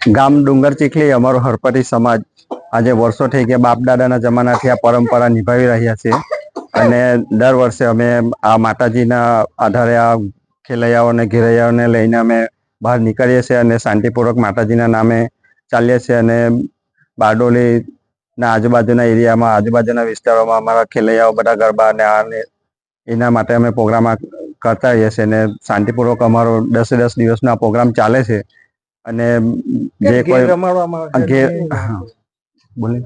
ગામ ડુંગર ચીખલી અમારો હરપતિ સમાજ આજે વર્ષો થઈ ગયા બાપ દાદાના જમાનાથી આ પરંપરા નિભાવી રહ્યા છે અને દર વર્ષે અમે આ માતાજીના આધારે આ ખેલૈયાઓને ઘેરૈયાઓને લઈને અમે બહાર નીકળીએ છીએ અને શાંતિપૂર્વક માતાજીના નામે ચાલીએ છીએ અને બારડોલીના આજુબાજુના એરિયામાં આજુબાજુના વિસ્તારોમાં અમારા ખેલૈયાઓ બધા ગરબા અને એના માટે અમે પ્રોગ્રામ કરતા રહીએ છીએ અને શાંતિપૂર્વક અમારો 10 દિવસનો આ પ્રોગ્રામ ચાલે છે અને જે કોઈ બોલે